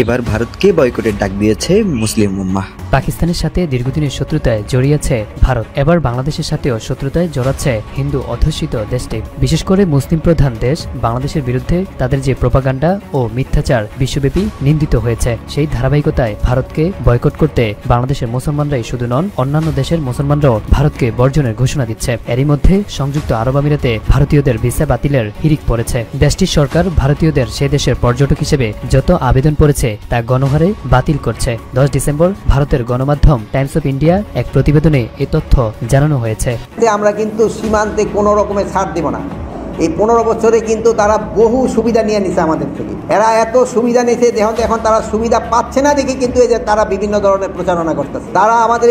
এবার ভারতকে বয়কটের ডাক দিয়েছে মুসলিম উম্মাহ। পাকিস্তানের সাথে দীর্ঘদিনের শত্রুতায় জড়িয়েছে ভারত, এবার বাংলাদেশের সাথেও শত্রুতায় জড়াচ্ছে হিন্দু অধ্যুষিত দেশটি। বিশেষ করে মুসলিম প্রধান দেশ বাংলাদেশের বিরুদ্ধে তাদের যে প্রোপাগান্ডা ও মিথ্যাচার বিশ্বব্যাপী নিন্দিত হয়েছে, সেই ধারাবাহিকতায় ভারতকে বয়কট করতে বাংলাদেশের মুসলমানরাই শুধু নন, অন্যান্য দেশের মুসলমানরাও ভারতকে বর্জনের ঘোষণা দিচ্ছে। এরই মধ্যে সংযুক্ত আরব আমিরাতে ভারতীয়দের ভিসা বাতিলের হিড়িক পড়েছে। দেশটির সরকার ভারতীয়দের সে দেশের পর্যটক হিসেবে যত আবেদন পড়েছে তা গণহারে বাতিল করছে। 10 ডিসেম্বর ভারতের গণমাধ্যম টাইমস অফ ইন্ডিয়া এক প্রতিবেদনে এই তথ্য জানানো হয়েছে। আমরা কিন্তু সীমান্তে কোনো রকমের ছাড় দেব না। এই 15 বছরে কিন্তু তারা বহু সুবিধা নিয়ে নিছে আমাদের থেকে। এরা এত সুবিধা নিছে, এখন তারা সুবিধা পাচ্ছে না দেখে কিন্তু এই যে তারা বিভিন্ন ধরনের প্রচারণা করতেছে। তারা আমাদের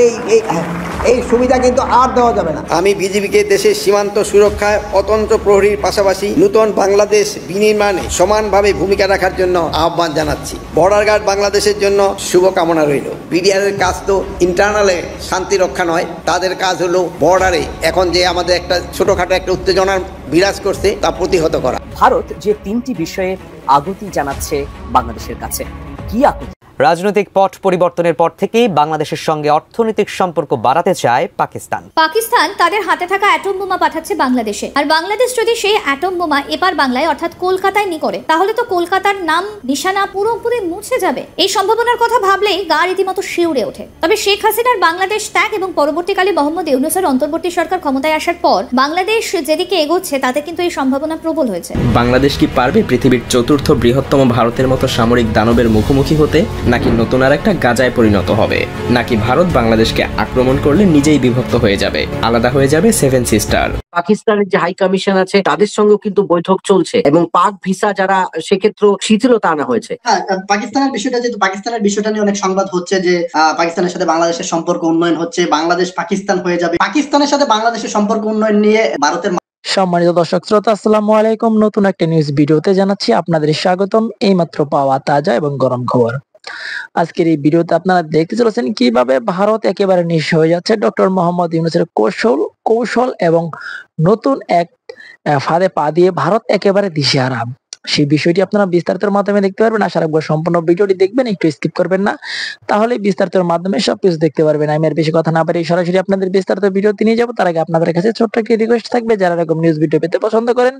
এই সুবিধা কিন্তু আর দেওয়া যাবে না। আমি বিজেপিকে দেশের সীমান্ত সুরক্ষায় অতন্ত্র প্রহরীর পাশাপাশি নতুন বাংলাদেশ বিনির্মাণে সমানভাবে ভূমিকা রাখার জন্য আহ্বান জানাচ্ছি। বর্ডার গার্ড বাংলাদেশের জন্য শুভকামনা রইল। বিডিআরের কাজ তো ইন্টারনালে শান্তি রক্ষা নয়, তাদের কাজ হলো বর্ডারে এখন যে আমাদের একটা ছোটখাটো একটা উত্তেজনার বিরাজ করছে তা প্রতিহত করা। ভারত যে 3টি বিষয়ে আকুতি জানাচ্ছে বাংলাদেশের কাছে, কি আকুতি? রাজনৈতিক পট পরিবর্তনের পর থেকেই বাংলাদেশের সঙ্গে অর্থনৈতিক সম্পর্ক বাড়াতে চায় পাকিস্তান। পাকিস্তান তাদের হাতে থাকা অ্যাটম বোমা পাঠাচ্ছে বাংলাদেশে, আর বাংলাদেশ যদি সেই অ্যাটম বোমা এপার বাংলায় অর্থাৎ কলকাতায় করে, তাহলে তো কলকাতার নাম নিশানা পুরোপুরি মুছে যাবে। এই সম্ভাবনার কথা ভাবলেই গা রীতিমতো শিউরে ওঠে। তবে শেখ হাসিনার বাংলাদেশ ত্যাগ এবং পরবর্তীকালে মোহাম্মদ ইউনূসের অন্তর্বর্তী সরকার ক্ষমতায় আসার পর বাংলাদেশ যেদিকে এগোচ্ছে তাতে কিন্তু এই সম্ভাবনা প্রবল হয়েছে। বাংলাদেশ কি পারবে পৃথিবীর চতুর্থ বৃহত্তম ভারতের মতো সামরিক দানবের মুখোমুখি হতে, নাকি নতুন আর একটা গাজায় পরিণত হবে, নাকি ভারত বাংলাদেশকে আক্রমণ করলে নিজেই বিভক্ত হয়ে যাবে, আলাদা হয়ে যাবে 7 সিস্টার? পাকিস্তানের যে হাই কমিশন আছে তাদের সঙ্গেও কিন্তু বৈঠক চলছে এবং পাক ভিসা যারা সেক্ষেত্রে শিথিলতা আনা হয়েছে। পাকিস্তানের বিষয়টা নিয়ে অনেক সংবাদ হচ্ছে যে পাকিস্তানের সাথে বাংলাদেশের সম্পর্ক উন্নয়ন হচ্ছে, বাংলাদেশ পাকিস্তান হয়ে যাবে। পাকিস্তানের সাথে বাংলাদেশের সম্পর্ক উন্নয়ন নিয়ে ভারতের। সম্মানিত দর্শক শ্রোতা, আসসালামু আলাইকুম। নতুন একটা নিউজ ভিডিওতে জানাচ্ছি আপনাদের স্বাগতম। এইমাত্র পাওয়া তাজা এবং গরম খবর। আজকের এই ভিডিওতে আপনারা দেখতে চলেছেন কিভাবে ভারত একেবারে নিঃস্ব হয়ে যাচ্ছে ডক্টর মোহাম্মদ ইউনূসের কৌশল এবং নতুন এক ফাঁদে পা দিয়ে ভারত একেবারে দিশেহারা। সেই বিষয়টি আপনারা বিস্তারিতের মাধ্যমে দেখতে পারবেন। আশা রাখবো সম্পূর্ণ ভিডিওটি দেখবেন, একটু স্কিপ করবেন না, তাহলে বিস্তারিতের মাধ্যমে সবকিছু দেখতে পারবেন। আমি আর বেশি কথা না পারি সরাসরি আপনাদের বিস্তারিত ভিডিওতে নিয়ে যাবো। তার আগে আপনাদের কাছে ছোট্ট একটি রিকোয়েস্ট থাকবে, যারা এরকম নিউজ ভিডিও পেতে পছন্দ করেন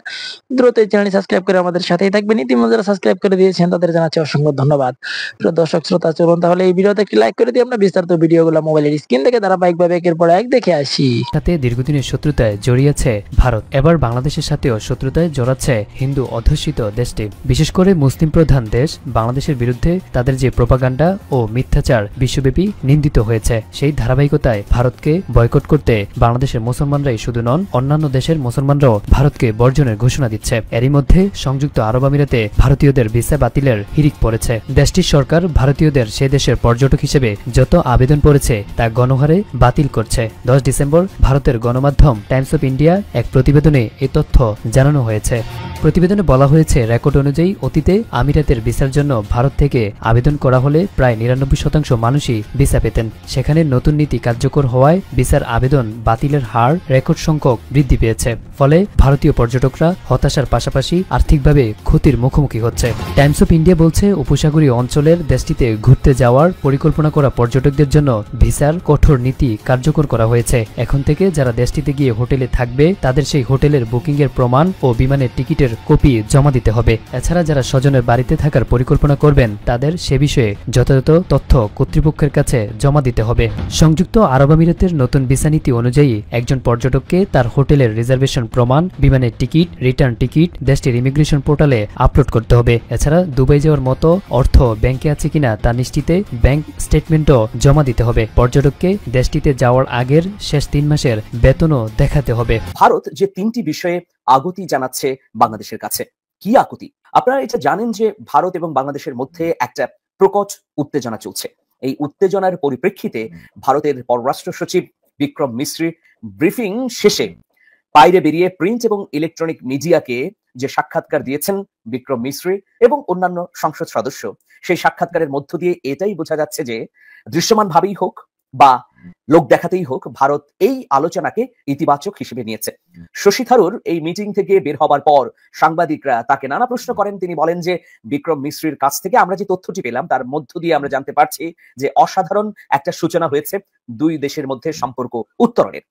দ্রুত এই চ্যানেলটি সাবস্ক্রাইব করে আমাদের সাথেই থাকবেন। ইতিমধ্যে যারা সাবস্ক্রাইব করে দিয়েছেন তাদের জানাচ্ছি অসংখ্য ধন্যবাদ। প্রিয় দর্শক শ্রোতা, চলুন তাহলে এই ভিডিওতে একটি লাইক করে দিয়ে আমরা বিস্তারিত ভিডিওগুলো মোবাইলের স্ক্রিন থেকে ধারাবাহিকভাবে একের পর এক দেখে আসি। সাথে দীর্ঘদিনের শত্রুতায় জড়িয়েছে ভারত, এবার বাংলাদেশের সাথেও শত্রুতায় জড়াচ্ছে হিন্দু অধ্যুষিত দেশটি। বিশেষ করে মুসলিম প্রধান দেশ বাংলাদেশের বিরুদ্ধে তাদের যে প্রোপাগান্ডা ও মিথ্যাচার বিশ্বব্যাপী নিন্দিত হয়েছে, সেই ধারাবাহিকতায় ভারতকে বয়কট করতে বাংলাদেশের মুসলমানরাই শুধু নন, অন্যান্য দেশের মুসলমানরাও ভারতকে বর্জনের ঘোষণা দিচ্ছে। এরই মধ্যে সংযুক্ত আরব আমিরাতে ভারতীয়দের ভিসা বাতিলের হিড়িক পড়েছে। দেশটির সরকার ভারতীয়দের সে দেশের পর্যটক হিসেবে যত আবেদন পড়েছে তা গণহারে বাতিল করছে। 10 ডিসেম্বর ভারতের গণমাধ্যম টাইমস অফ ইন্ডিয়া এক প্রতিবেদনে এই তথ্য জানানো হয়েছে। প্রতিবেদনে বলা হয়েছে, রেকর্ড অনুযায়ী অতীতে আমিরাতের ভিসার জন্য ভারত থেকে আবেদন করা হলে প্রায় 99% মানুষই ভিসা পেতেন। সেখানে নতুন নীতি কার্যকর হওয়ায় ভিসার আবেদন বাতিলের হার রেকর্ড সংখ্যক বৃদ্ধি পেয়েছে। ফলে ভারতীয় পর্যটকরা হতাশার পাশাপাশি আর্থিকভাবে ক্ষতির মুখোমুখি হচ্ছে। টাইমস অফ ইন্ডিয়া বলছে, উপসাগরীয় অঞ্চলের দেশটিতে ঘুরতে যাওয়ার পরিকল্পনা করা পর্যটকদের জন্য ভিসার কঠোর নীতি কার্যকর করা হয়েছে। এখন থেকে যারা দেশটিতে গিয়ে হোটেলে থাকবে তাদের সেই হোটেলের বুকিং এর প্রমাণ ও বিমানের টিকিটের কপি জমা দিতে হবে। এছাড়া যারা স্বজনের বাড়িতে থাকার পরিকল্পনা করবেন তাদের সে বিষয়ে যথাযথ তথ্য কর্তৃপক্ষের কাছে জমা দিতে হবে। সংযুক্ত আরব আমিরাতের নতুন ভিসা নীতি অনুযায়ী একজন পর্যটককে তার হোটেলের রিজার্ভেশন প্রমাণ, বিমানের টিকিট, রিটার্ন টিকিট দেশটির ইমিগ্রেশন পোর্টালে আপলোড করতে হবে। এছাড়া দুবাই যাওয়ার মতো অর্থ ব্যাংকে আছে কিনা তা নিশ্চিতে ব্যাংক স্টেটমেন্টও জমা দিতে হবে। পর্যটককে দেশটিতে যাওয়ার আগের শেষ 3 মাসের বেতনও দেখাতে হবে। ভারত যে 3টি বিষয়ে আকুতি জানাচ্ছে বাংলাদেশের কাছে, কি আকুতি? আপনারা এটা জানেন যে ভারত এবং বাংলাদেশের মধ্যে একটা প্রকট উত্তেজনা চলছে। এই উত্তেজনার পরিপ্রেক্ষিতে ভারতের পররাষ্ট্র সচিব বিক্রম মিশ্রি ব্রিফিং শেষে বাইরে বেরিয়ে প্রিন্ট এবং ইলেকট্রনিক মিডিয়াকে যে সাক্ষাৎকার দিয়েছেন বিক্রম মিশ্রি এবং অন্যান্য সংসদ সদস্য, সেই সাক্ষাৎকারের মধ্য দিয়ে এটাই বোঝা যাচ্ছে যে দৃশ্যমান ভাবেই হোক বা লোক দেখাতেই হোক, ভারত এই আলোচনাকে ইতিবাচক হিসেবে নিয়েছে। শশী থারুর এই মিটিং থেকে বের হবার পর সাংবাদিকরা তাকে নানা প্রশ্ন করেন। তিনি বলেন যে বিক্রম মিশ্রির কাছ থেকে আমরা যে তথ্যটি পেলাম তার মধ্য দিয়ে আমরা জানতে পারছি যে অসাধারণ একটা সূচনা হয়েছে দুই দেশের মধ্যে সম্পর্ক উত্তরণের।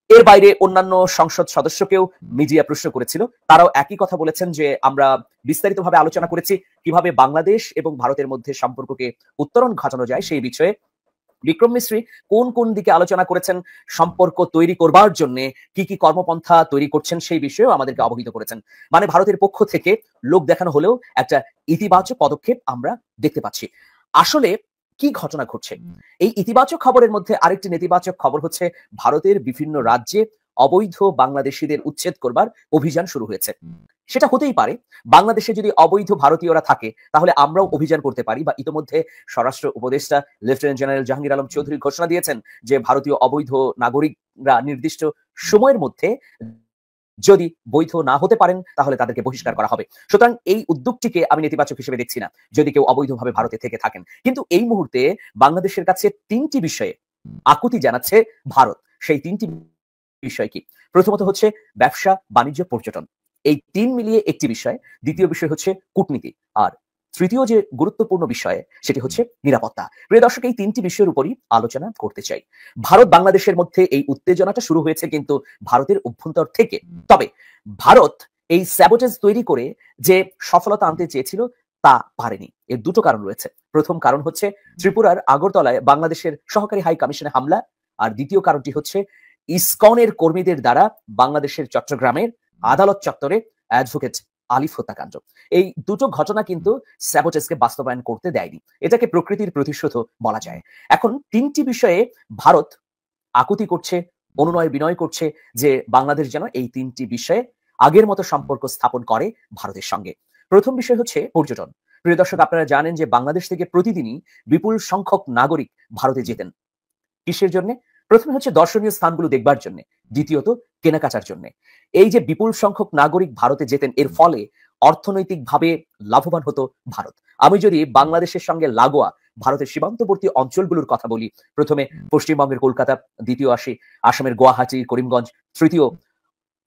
এর বাইরে অন্যান্য সংসদ সদস্যকেও মিডিয়া প্রশ্ন করেছিল, তারাও একই কথা বলেছেন যে আমরা বিস্তারিতভাবে আলোচনা করেছি কিভাবে বাংলাদেশ এবং ভারতের মধ্যে সম্পর্ককে উত্তরণ ঘটানো যায় সেই বিষয়ে। বিক্রম মিশ্রি কোন কোন দিকে আলোচনা করেছেন, সম্পর্ক তৈরি করবার জন্য কি কি কর্মপন্থা তৈরি করছেন সেই বিষয়েও আমাদেরকে অবহিত করেছেন। মানে ভারতের পক্ষ থেকে লোক দেখানো হলেও একটা ইতিবাচক পদক্ষেপ আমরা দেখতে পাচ্ছি। আসলে কি ঘটনা ঘটছে? এই ইতিবাচক খবরের মধ্যে আরেকটি নেতিবাচক খবর হচ্ছে ভারতের বিভিন্ন রাজ্যে অবৈধ বাংলাদেশিদের উচ্ছেদ করবার অভিযান শুরু হয়েছে। সেটা হতেই পারে, বাংলাদেশে যদি অবৈধ ভারতীয়রা থাকে তাহলে আমরাও অভিযান করতে পারি, বা ইতোমধ্যে স্বরাষ্ট্র উপদেষ্টা লেফটেন্যান্ট জেনারেল জাহাঙ্গীর আলম চৌধুরী ঘোষণা দিয়েছেন যে ভারতীয় অবৈধ নাগরিকরা নির্দিষ্ট সময়ের মধ্যে যদি বৈধ না হতে পারেন তাহলে তাদেরকে বহিষ্কার করা হবে। সুতরাং এই উদ্যোগটিকে আমি নেতিবাচক হিসেবে দেখছি না, যদি কেউ অবৈধভাবে ভারতে থেকে থাকেন। কিন্তু এই মুহূর্তে বাংলাদেশের কাছে তিনটি বিষয়ে আকুতি জানাচ্ছে ভারত। সেই তিনটি বিষয় কি? প্রথমত হচ্ছে ব্যবসা, বাণিজ্য, পর্যটন, এই তিন মিলিয়ে একটি বিষয়। দ্বিতীয় বিষয় হচ্ছে কূটনীতি, আর তৃতীয় যে গুরুত্বপূর্ণ বিষয় সেটি হচ্ছে নিরাপত্তা। প্রিয় দর্শক, এই তিনটি বিষয়ের উপরই আলোচনা করতে চাই। ভারত বাংলাদেশের মধ্যে এই উত্তেজনাটা শুরু হয়েছে কিন্তু ভারতের অভ্যন্তর থেকে। তবে ভারত এই স্যাবোটেজ তৈরি করে যে সফলতা আনতে চেয়েছিল তা পারেনি। এর দুটো কারণ রয়েছে। প্রথম কারণ হচ্ছে ত্রিপুরার আগরতলায় বাংলাদেশের সহকারী হাই কমিশনে হামলা, আর দ্বিতীয় কারণটি হচ্ছে ইসকনের কর্মীদের দ্বারা বাংলাদেশের চট্টগ্রামের আদালত চত্বরে অ্যাডভোকেট আলিফ হত্যাকাণ্ড। এই দুটো ঘটনা কিন্তু স্যাবোটেজকে বাস্তবায়ন করতে দেয়নি। এটাকে প্রকৃতির প্রতিশোধ বলা যায়। এখন তিনটি বিষয়ে ভারত আকুতি করছে, অনুনয় বিনয় করছে যে বাংলাদেশ যেন এই তিনটি বিষয়ে আগের মতো সম্পর্ক স্থাপন করে ভারতের সঙ্গে। প্রথম বিষয় হচ্ছে পর্যটন। প্রিয় দর্শক, আপনারা জানেন যে বাংলাদেশ থেকে প্রতিদিনই বিপুল সংখ্যক নাগরিক ভারতে যেতেন। কিসের জন্য? প্রথমে হচ্ছে দর্শনীয় স্থানগুলো দেখবার জন্য, দ্বিতীয়ত কেনাকাটার জন্য। এই যে বিপুল সংখ্যক নাগরিক ভারতে যেতেন, এর ফলে অর্থনৈতিকভাবে লাভবান হতো ভারত। আমি যদি বাংলাদেশের সঙ্গে লাগোয়া ভারতের সীমান্তবর্তী অঞ্চলগুলোর কথা বলি, প্রথমে পশ্চিমবঙ্গের কলকাতা, দ্বিতীয় আসি আসামের গুয়াহাটি, করিমগঞ্জ, তৃতীয়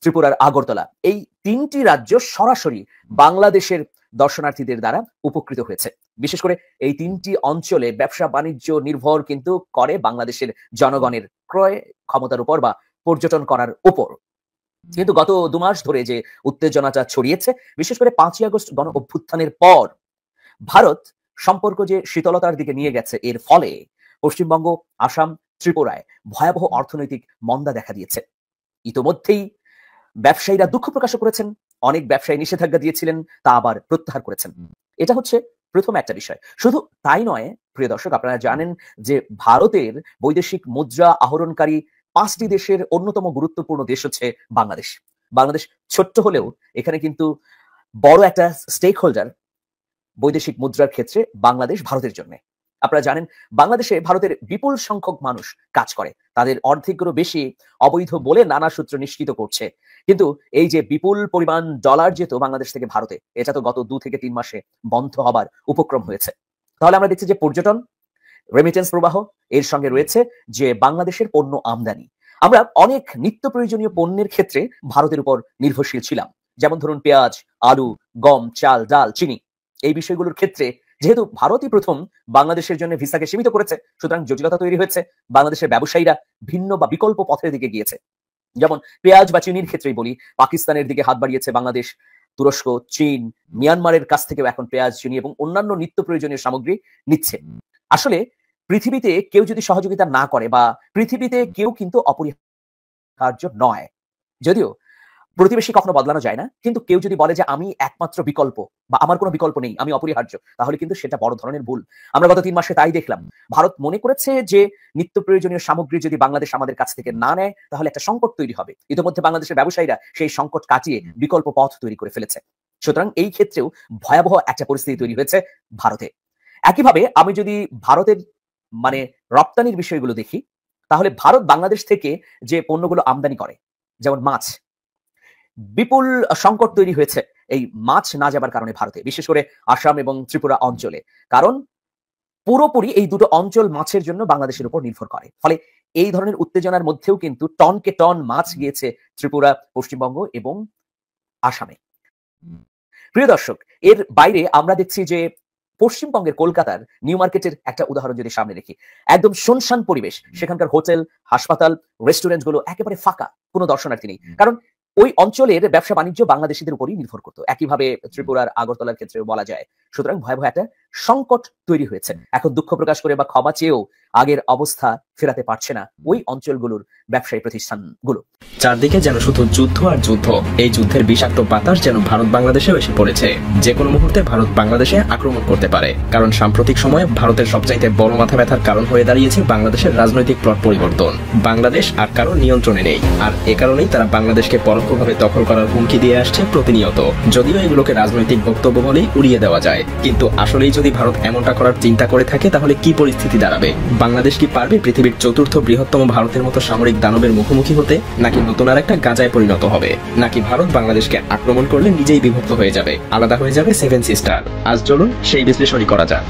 ত্রিপুরার আগরতলা। এই তিনটি রাজ্য সরাসরি বাংলাদেশের দর্শনার্থীদের দ্বারা উপকৃত হয়েছে। বিশেষ করে এই তিনটি অঞ্চলে ব্যবসা বাণিজ্য নির্ভর কিন্তু করে বাংলাদেশের জনগণের ক্রয় ক্ষমতার উপর বা পর্যটন করার উপর। কিন্তু গত 2 মাস ধরে যে উত্তেজনাটা ছড়িয়েছে, বিশেষ করে 5ই আগস্ট গণ অভ্যুত্থানের পর ভারত সম্পর্ক যে শীতলতার দিকে নিয়ে গেছে, এর ফলে পশ্চিমবঙ্গ, আসাম, ত্রিপুরায় ভয়াবহ অর্থনৈতিক মন্দা দেখা দিয়েছে। ইতোমধ্যেই ব্যবসায়ীরা দুঃখ প্রকাশ করেছেন, অনেক ব্যবসায়ী নিষেধাজ্ঞা দিয়েছিলেন, তা আবার প্রত্যাহার করেছেন। এটা হচ্ছে প্রথম একটা বিষয়। শুধু তাই নয় প্রিয় দর্শক, আপনারা জানেন যে ভারতের বৈদেশিক মুদ্রা আহরণকারী 5টি দেশের অন্যতম গুরুত্বপূর্ণ দেশ হচ্ছে বাংলাদেশ। বাংলাদেশ ছোট্ট হলেও এখানে কিন্তু বড় একটা স্টেক হোল্ডার বৈদেশিক মুদ্রার ক্ষেত্রে বাংলাদেশ ভারতের জন্য। আপনারা জানেন বাংলাদেশে ভারতের বিপুল সংখ্যক মানুষ কাজ করে, তাদের অর্ধেকেরও বেশি অবৈধ বলে নানা সূত্র নিশ্চিত করছে। কিন্তু এই যে বিপুল পরিমাণ ডলার যেত বাংলাদেশ থেকে ভারতে, এটা তো গত 2 থেকে 3 মাসে বন্ধ হবার উপক্রম হয়েছে। তাহলে আমরা দেখছি যে পর্যটন, রেমিটেন্স প্রবাহ, এর সঙ্গে রয়েছে যে বাংলাদেশের পণ্য আমদানি। আমরা অনেক নিত্য প্রয়োজনীয় পণ্যের ক্ষেত্রে ভারতের উপর নির্ভরশীল ছিলাম, যেমন ধরুন পেঁয়াজ, আলু, গম, চাল, ডাল, চিনি। এই বিষয়গুলোর ক্ষেত্রে যেহেতু ভারতই প্রথম বাংলাদেশের জন্য ভিসাকে সীমিত করেছে, সুতরাং জটিলতা তৈরি হয়েছে। বাংলাদেশের ব্যবসায়ীরা ভিন্ন বা বিকল্প পথের দিকে গিয়েছে। যেমন পেঁয়াজ বা চিনির ক্ষেত্রেই বলি, পাকিস্তানের দিকে হাত বাড়িয়েছে বাংলাদেশ, তুরস্ক, চীন, মিয়ানমারের কাছ থেকেও এখন পেঁয়াজ, চিনি এবং অন্যান্য নিত্য প্রয়োজনীয় সামগ্রী নিচ্ছে। আসলে পৃথিবীতে কেউ যদি সহযোগিতা না করে, বা পৃথিবীতে কেউ কিন্তু অপরিহার্য নয়। যদিও প্রতিবেশী কখনো বদলানো যায় না, কিন্তু কেউ যদি বলে যে আমি একমাত্র বিকল্প বা আমার কোনো বিকল্প নেই, আমি অপরিহার্য, তাহলে কিন্তু সেটা বড় ধরনের ভুল। আমরা গত 3 মাসে তাই দেখলাম। ভারত মনে করেছে যে নিত্য প্রয়োজনীয় সামগ্রী যদি বাংলাদেশ আমাদের কাছ থেকে না নেয় তাহলে একটা সংকট তৈরি হবে। ইতিমধ্যে বাংলাদেশের ব্যবসায়ীরা সেই সংকট কাটিয়ে বিকল্প পথ তৈরি করে ফেলেছে। সুতরাং এই ক্ষেত্রেও ভয়াবহ একটা পরিস্থিতি তৈরি হয়েছে ভারতে। একইভাবে আমি যদি ভারতের রপ্তানির বিষয়গুলো দেখি, তাহলে ভারত বাংলাদেশ থেকে যে পণ্যগুলো আমদানি করে, যেমন মাছ, বিপুল সংকট তৈরি হয়েছে এই মাছ না যাবার কারণে ভারতে, বিশেষ করে আসাম এবং ত্রিপুরা অঞ্চলে। কারণ পুরোপুরি এই দুটো অঞ্চল মাছের জন্য বাংলাদেশের উপর নির্ভর করে। ফলে এই ধরনের উত্তেজনার মধ্যেও কিন্তু টনকে টন মাছ গিয়েছে ত্রিপুরা, পশ্চিমবঙ্গ এবং আসামে। প্রিয় দর্শক, এর বাইরে আমরা দেখছি যে পশ্চিমবঙ্গের কলকাতার নিউ মার্কেটের একটা উদাহরণ যদি সামনে রেখি, একদম শুনশান পরিবেশ, সেখানকার হোটেল, হাসপাতাল, রেস্টুরেন্ট গুলো একেবারে ফাঁকা, কোনো দর্শনার্থী নেই, কারণ ওই অঞ্চলের ব্যবসা বাণিজ্য বাংলাদেশিদের উপরই নির্ভর করতো। একইভাবে ত্রিপুরার আগরতলার ক্ষেত্রেও বলা যায়। সুতরাং ভয়াবহ একটা সংকট তৈরি হয়েছে। এখন দুঃখ প্রকাশ করে বা ক্ষমা চেয়েও আগের অবস্থা ফেরাতে পারছে না ওই অঞ্চলগুলোর ব্যবসায়ী প্রতিষ্ঠানগুলো। চারদিকে যেন শুধু যুদ্ধ আর যুদ্ধ। এই যুদ্ধের বিষাক্ত বাতাস যেন ভারত বাংলাদেশেও এসে পড়েছে। যে কোনো মুহূর্তে ভারত বাংলাদেশে আক্রমণ করতে পারে, কারণ সাম্প্রতিক সময়ে ভারতের সবচাইতে বড় মাথা ব্যথার কারণ হয়ে দাঁড়িয়েছে বাংলাদেশের রাজনৈতিক প্লট পরিবর্তন। বাংলাদেশ আর কারো নিয়ন্ত্রণে নেই, আর এ কারণেই তারা বাংলাদেশকে পরোক্ষভাবে দখল করার হুমকি দিয়ে আসছে প্রতিনিয়ত। যদিও এগুলোকে রাজনৈতিক বক্তব্য বলেই উড়িয়ে দেওয়া যায়, কিন্তু আসলেই যদি ভারত এমনটা করার চিন্তা করে থাকে তাহলে কি পরিস্থিতি দাঁড়াবে? বাংলাদেশ কি পারবে পৃথিবীর চতুর্থ বৃহত্তম ভারতের মতো সামরিক দানবের মুখোমুখি হতে, নাকি নতুন আর একটা গাজায় পরিণত হবে? নাকি ভারত বাংলাদেশকে আক্রমণ করলে নিজেই বিভক্ত হয়ে যাবে, আলাদা হয়ে যাবে সেভেন সিস্টার? আজ চলুন সেই বিশ্লেষণই করা যাক।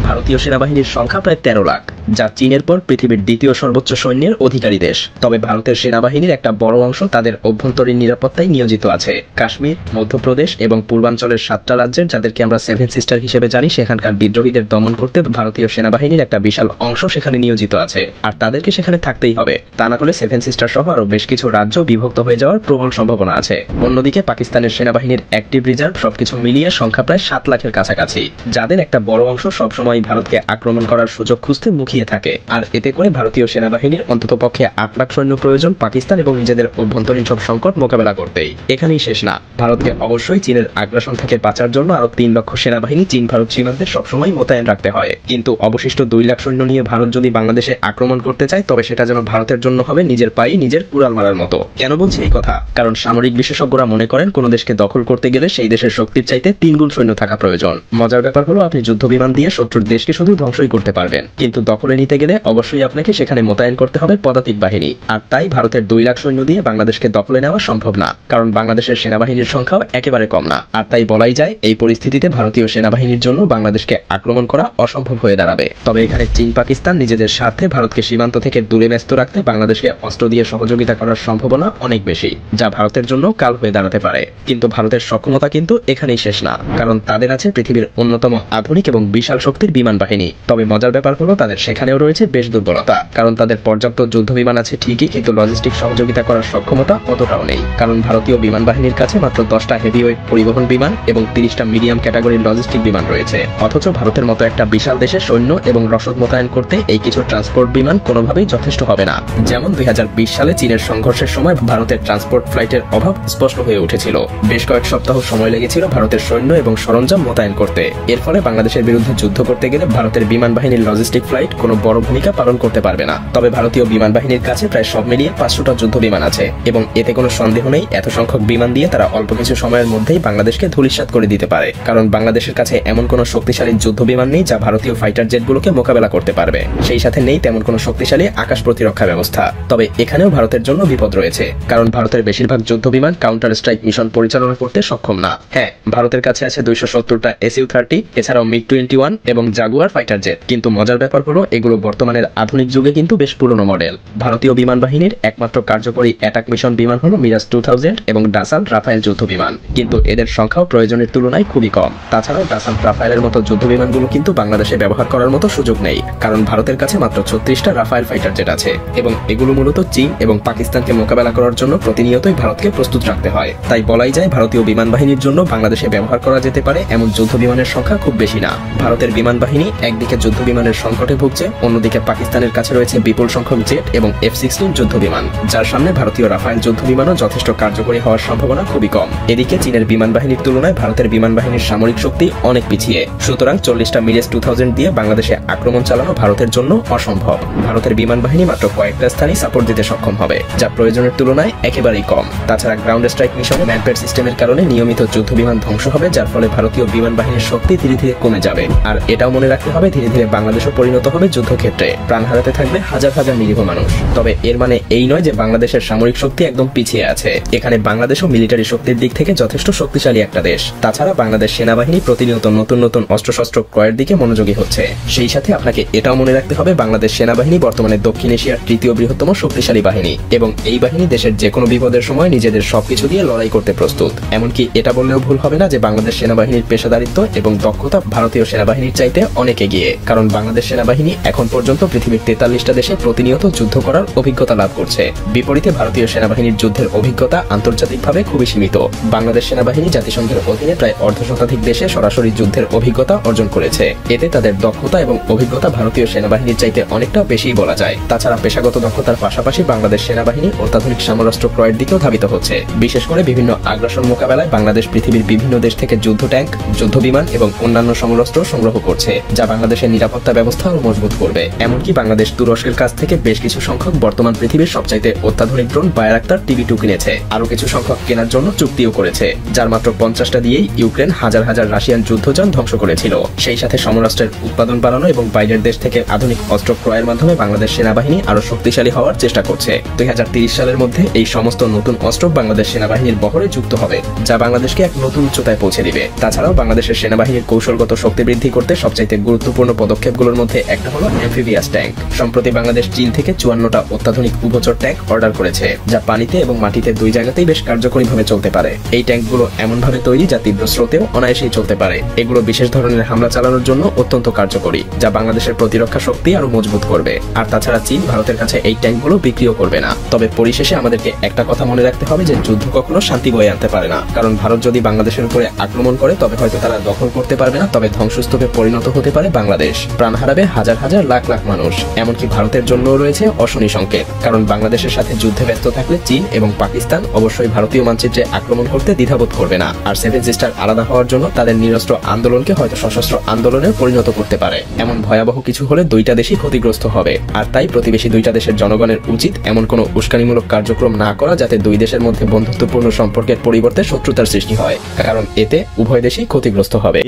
ভারতীয় সেনাবাহিনীর সংখ্যা প্রায় 13 লাখ, যা চীনের পর পৃথিবীর দ্বিতীয় সর্বোচ্চ সৈন্যের অধিকারী দেশ। তবে ভারতের সেনাবাহিনীর একটা বড় অংশ তাদের অভ্যন্তরীণ নিরাপত্তায় নিয়োজিত আছে। কাশ্মীর, মধ্যপ্রদেশ এবং পূর্বাঞ্চলের 7টা রাজ্যের, যাদেরকে আমরা সেভেন সিস্টার হিসেবে জানি, সেখানকার বিদ্রোহীদের দমন করতে ভারতীয় সেনাবাহিনীর একটা বিশাল অংশ সেখানে নিয়োজিত আছে, আর তাদেরকে সেখানে থাকতেই হবে। তা না হলে সেভেন সিস্টার সহ আরো বেশ কিছু রাজ্য বিভক্ত হয়ে যাওয়ার প্রবল সম্ভাবনা আছে। অন্যদিকে পাকিস্তানের সেনাবাহিনীর অ্যাক্টিভ রিজার্ভ সবকিছু মিলিয়ে সংখ্যা প্রায় 7 লাখের কাছাকাছি, যাদের একটা বড় অংশ সবসময় ভারতকে আক্রমণ করার সুযোগ খুঁজতে মুখিয়ে থাকে। আর এতে করে ভারতীয় সেনাবাহিনীর অন্ততপক্ষে 8 লাখ সৈন্য প্রয়োজন পাকিস্তান এবং নিজেদের অভ্যন্তরীণ সব সংকট মোকাবেলা করতেই। এখানেই শেষ না, ভারতকে অবশ্যই চীনের আগ্রাসন থেকে বাঁচার জন্য আরো 3 লক্ষ সেনাবাহিনী চীন ভারত সীমান্তে সবসময় মোতায়েন রাখতে হয়। কিন্তু অবশিষ্ট 2 লাখ সৈন্য নিয়ে ভারত যদি বাংলাদেশে আক্রমণ করতে চায়, তবে সেটা যেন ভারতের জন্য হবে নিজের পায়ে নিজের কুড়াল মারার মতো। কেন বলছি এই কথা? কারণ সামরিক বিশেষজ্ঞরা মনে করেন কোন দেশকে দখল করতে গেলে সেই দেশের শক্তির চাইতে 3 গুণ সৈন্য থাকা প্রয়োজন। মজার ব্যাপার হলো, আপনি যুদ্ধ বিমান দিয়ে শত্রুর দেশকে শুধু ধ্বংসই করতে পারবেন, কিন্তু দখলে নিতে গেলে অবশ্যই আপনাকে সেখানে মোতায়েন করতে হবে পদাতিক বাহিনী। আর তাই ভারতের 2 লাখ সৈন্য দিয়ে বাংলাদেশকে দখলে নেওয়া সম্ভব না, কারণ বাংলাদেশের সেনাবাহিনীর সংখ্যাও একেবারে কম না। আর তাই বলাই যায়, এই পরিস্থিতিতে ভারতীয় সেনাবাহিনীর জন্য বাংলাদেশকে আক্রমণ করা অসম্ভব হয়ে দাঁড়াবে। তবে এখানে চীন পাকিস্তান নিজেদের স্বার্থে ভারতকে সীমান্ত থেকে দূরে ব্যস্ত রাখতে বাংলাদেশকে অস্ত্র দিয়ে সহযোগিতা করার সম্ভাবনা অনেক বেশি, যা ভারতের জন্য কাল হয়ে দাঁড়াতে পারে। কিন্তু ভারতের সক্ষমতা কিন্তু এখানেই শেষ না, কারণ তাদের আছে পৃথিবীর অন্যতম আধুনিক এবং বিশাল শক্তির বিমান বাহিনী। তবে মজার ব্যাপার হলো, তাদের সেখানেও রয়েছে বেশ দুর্বলতা, কারণ তাদের পর্যাপ্ত যুদ্ধ বিমান আছে ঠিকই, কিন্তু লজিস্টিক সহযোগিতা করার সক্ষমতা অতটাও নেই। কারণ ভারতীয় বিমান বাহিনীর কাছে মাত্র 10টা হেভিওয়েট পরিবহন বিমান এবং 30টা মিডিয়াম ক্যাটাগরির লজিস্টিক বিমান রয়েছে। অথচ ভারতের মতো একটা বিশাল দেশে সৈন্য এবং রসদ মোতায়েন করতে এই কিছু ট্রান্সপোর্ট বিমান কোনোভাবেই যথেষ্ট হবে না। যেমন 2020 সালে চীনের সংঘর্ষের সময় ভারতের ট্রান্সপোর্ট ফ্লাইটের অভাব স্পষ্ট হয়ে উঠেছিল। বেশ কয়েক সপ্তাহ সময় লেগেছিল ভারতের সৈন্য এবং সরঞ্জাম মোতায়েন করতে। এর ফলে বাংলাদেশের বিরুদ্ধে যুদ্ধ করতে গেলে ভারতের বিমান বাহিনীর লজিস্টিক ফ্লাইট কোনো বড় ভূমিকা পালন করতে পারবে না। তবে ভারতীয় বিমান বাহিনীর কাছে প্রায় সব মিলিয়ে 500টা যুদ্ধ বিমান আছে, এবং এতে কোনো সন্দেহ নেই এত সংখ্যক বিমান দিয়ে তারা অল্প কিছু সময়ের মধ্যেই বাংলাদেশকে ধূলিসাৎ করে দিতে পারে। কারণ বাংলাদেশের কাছে এমন কোনো শক্তিশালী যুদ্ধ বিমান নেই যা ভারতীয় ফাইটার জেটগুলোকে মোকাবেলা করতে পারবে। সেই সাথে নেই তেমন কোনো শক্তিশালী আকাশ প্রতিরক্ষা ব্যবস্থা। তবে এখানেও ভারতের জন্য বিপদ রয়েছে, কারণ ভারতের বেশিরভাগ যুদ্ধ বিমান কাউন্টার স্ট্রাইক মিশন পরিচালনা করতে সক্ষম না। হ্যাঁ, ভারতের কাছে আছে 270টা SU-30, এছাড়াও MiG-21 এবং জাগুয়ার ফাইটার জেট। কিন্তু মজার ব্যাপার হলো, এগুলো বর্তমানের আধুনিক যুগে কিন্তু বেশ পুরনো মডেল। ভারতীয় বিমান বাহিনীর একমাত্র কার্যকরী অ্যাটাক মিশন বিমান হলো মিরাজ 2000 এবং ডাসাল্ট রাফায়েল যুদ্ধ বিমান, কিন্তু এদের সংখ্যাও প্রয়োজনের তুলনায় খুবই কম। তাছাড়াও ডাসাল্ট রাফায়েলের মতো যুদ্ধ বিমানগুলো কিন্তু বাংলাদেশে ব্যবহার করার মতো সুযোগ নেই, কারণ ভারতের কাছে মাত্র 36টা রাফায়েল ফাইটার জেট আছে, এবং এগুলো মূলত চীন এবং পাকিস্তানকে মোকাবেলা করার জন্য প্রতিনিয়তই ভারতকে প্রস্তুত রাখতে হয়। তাই বলাই যায়, ভারতীয় বিমান বাহিনীর জন্য বাংলাদেশে ব্যবহার করা যেতে পারে এমন যুদ্ধ বিমানের সংখ্যা খুব বেশি না। ভারতের বিমান বাহিনী একদিকে যুদ্ধ বিমানের সংকটে ভুগছে, অন্যদিকে পাকিস্তানের কাছে রয়েছে বিপুল সংখ্যক জেট এবং F-16 যুদ্ধ বিমান, যার সামনে ভারতীয় রাফায়েল যুদ্ধ বিমানও যথেষ্ট কার্যকরী হওয়ার সম্ভাবনা খুবই কম। এদিকে চীনের বিমান বাহিনীর তুলনায় ভারতের বিমান বাহিনীর সামরিক শক্তি অনেক পিছিয়ে। সুতরাং 40টা মিরাজ 2000 দিয়ে বাংলাদেশে আক্রমণ চালানো ভারতের জন্য অসম্ভব। ভারতের বিমান বাহিনী মাত্র কয়েকটা স্থানে সাপোর্ট দিতে সক্ষম হবে, যা প্রয়োজনের তুলনায় একেবারেই কম। তাছাড়া গ্রাউন্ড স্ট্রাইক মিশনে ম্যানপেড সিস্টেমের কারণে নিয়মিত যুদ্ধ বিমান ধ্বংস হবে, যার ফলে ভারতীয় বিমান বাহিনীর শক্তি ধীরে ধীরে কমে যাবে। আর এটাও এটাও মনে রাখতে হবে ধীরে ধীরে বাংলাদেশও পরিণত হবে যুদ্ধক্ষেত্রে, প্রাণ হারাতে থাকবে হাজার হাজার নিরীহ মানুষ। তবে এর মানে এই নয় যে বাংলাদেশের সামরিক শক্তি একদম পিছিয়ে আছে। এখানে বাংলাদেশও মিলিটারি শক্তির দিক থেকে যথেষ্ট শক্তিশালী একটা দেশ। তাছাড়া বাংলাদেশ সেনাবাহিনী প্রতিনিয়ত নতুন নতুন অস্ত্রশস্ত্র ক্রয়ের দিকে মনোযোগী হচ্ছে। সেই সাথে আপনাকে এটাও মনে রাখতে হবে বাংলাদেশ সেনাবাহিনী বর্তমানে দক্ষিণ এশিয়ার তৃতীয় বৃহত্তম শক্তিশালী বাহিনী, এবং এই বাহিনী দেশের যে কোনো বিপদের সময় নিজেদের সবকিছু দিয়ে লড়াই করতে প্রস্তুত। এমনকি এটা বললেও ভুল হবে না যে বাংলাদেশ সেনাবাহিনীর পেশাদারিত্ব এবং দক্ষতা ভারতীয় সেনাবাহিনীর চাইতে অনেক এগিয়ে, কারণ বাংলাদেশ সেনাবাহিনী এখন পর্যন্ত পৃথিবীর 43টা দেশে প্রতিনিয়ত যুদ্ধ করার অভিজ্ঞতা লাভ করছে। বিপরীতে ভারতীয় সেনাবাহিনীর যুদ্ধের অভিজ্ঞতা আন্তর্জাতিকভাবে খুবই সীমিত। বাংলাদেশ সেনাবাহিনী জাতিসংঘের অধীনে প্রায় অর্ধশতাধিক দেশে সরাসরি যুদ্ধের অভিজ্ঞতা অর্জন করেছে। এতে তাদের দক্ষতা এবং অভিজ্ঞতা ভারতীয় সেনাবাহিনীর চাইতে অনেকটা বেশি বলা যায়। তাছাড়া পেশাগত দক্ষতার পাশাপাশি বাংলাদেশ সেনাবাহিনী অত্যাধুনিক সমরাস্ত্র ক্রয়ের দিকেও ধাবিত হচ্ছে। বিশেষ করে বিভিন্ন আগ্রাসন মোকাবেলায় বাংলাদেশ পৃথিবীর বিভিন্ন দেশ থেকে যুদ্ধ ট্যাঙ্ক, যুদ্ধ বিমান এবং অন্যান্য সমরাস্ত্র সংগ্রহ করছে, যা বাংলাদেশের নিরাপত্তা ব্যবস্থা আরো মজবুত করবে। এমনকি বাংলাদেশ তুরস্কের কাছ থেকে বেশ কিছু সংখ্যক বর্তমান পৃথিবীর সবচাইতে অত্যাধুনিক ড্রোন বায়রাক্তার TB2 কিনেছে, আরো কিছু সংখ্যক কেনার জন্য চুক্তিও করেছে, যার মাত্র 50টা দিয়েই ইউক্রেন হাজার হাজার রাশিয়ান যুদ্ধযান ধ্বংস করেছিল। সেই সাথে সমরাস্ত্রের উৎপাদন বাড়ানো এবং বাইরের দেশ থেকে আধুনিক অস্ত্র ক্রয়ের মাধ্যমে বাংলাদেশ সেনাবাহিনী আরো শক্তিশালী হওয়ার চেষ্টা করছে। 2030 সালের মধ্যে এই সমস্ত নতুন অস্ত্র বাংলাদেশ সেনাবাহিনীর বহরে যুক্ত হবে, যা বাংলাদেশকে এক নতুন উচ্চতায় পৌঁছে দিবে। তাছাড়াও বাংলাদেশের সেনাবাহিনীর কৌশলগত শক্তি বৃদ্ধি করতে সবচাইতে গুরুত্বপূর্ণ পদক্ষেপগুলোর মধ্যে একটা হলো অ্যাম্ফিবিয়াস ট্যাঙ্ক। সম্প্রতি বাংলাদেশ চীন থেকে 54টা অত্যাধুনিক উভচর ট্যাঙ্ক অর্ডার করেছে, যা পানিতে এবং মাটিতে দুই জায়গাতেই বেশ কার্যকরীভাবে চলতে পারে। এই ট্যাঙ্কগুলো এমনভাবে তৈরি যা তীব্র স্রোতেও অনায়াসেই চলতে পারে। এগুলো বিশেষ ধরনের হামলা চালানোর জন্য অত্যন্ত কার্যকরী, যা বাংলাদেশের প্রতিরক্ষা শক্তি আরো মজবুত করবে। আর তাছাড়া চীন ভারতের কাছে এই ট্যাঙ্কগুলো বিক্রিও করবে না। তবে পরিশেষে আমাদেরকে একটা কথা মনে রাখতে হবে যে যুদ্ধ কখনো শান্তি বয়ে আনতে পারে না, কারণ ভারত যদি বাংলাদেশের উপরে আক্রমণ করে তবে হয়তো তারা দখল করতে পারবে না, তবে ধ্বংসস্তূপে পরিণত হতে পারে বাংলাদেশ। প্রাণ হারাবে হাজার হাজার লাখ লাখ মানুষ। এমনকি ভারতের জন্যও রয়েছে অশনি সংকেত, কারণ বাংলাদেশের সাথে যুদ্ধে ব্যস্ত থাকলে চীন এবং পাকিস্তান অবশ্যই ভারতীয় মানচিত্রে আক্রমণ করতে দ্বিধাবোধ করবে না। আর সেভেন সিস্টার আলাদা হওয়ার জন্য তাদের নিরস্ত্র আন্দোলনকে হয়তো সশস্ত্র আন্দোলনে পরিণত করতে পারে। এমন ভয়াবহ কিছু হলে দুইটা দেশই ক্ষতিগ্রস্ত হবে। আর তাই প্রতিবেশী দুইটা দেশের জনগণের উচিত এমন কোনো উস্কানিমূলক কার্যক্রম না করা যাতে দুই দেশের মধ্যে বন্ধুত্বপূর্ণ সম্পর্কের পরিবর্তে শত্রুতার সৃষ্টি হয়, কারণ এতে উভয় দেশই ক্ষতিগ্রস্ত হবে।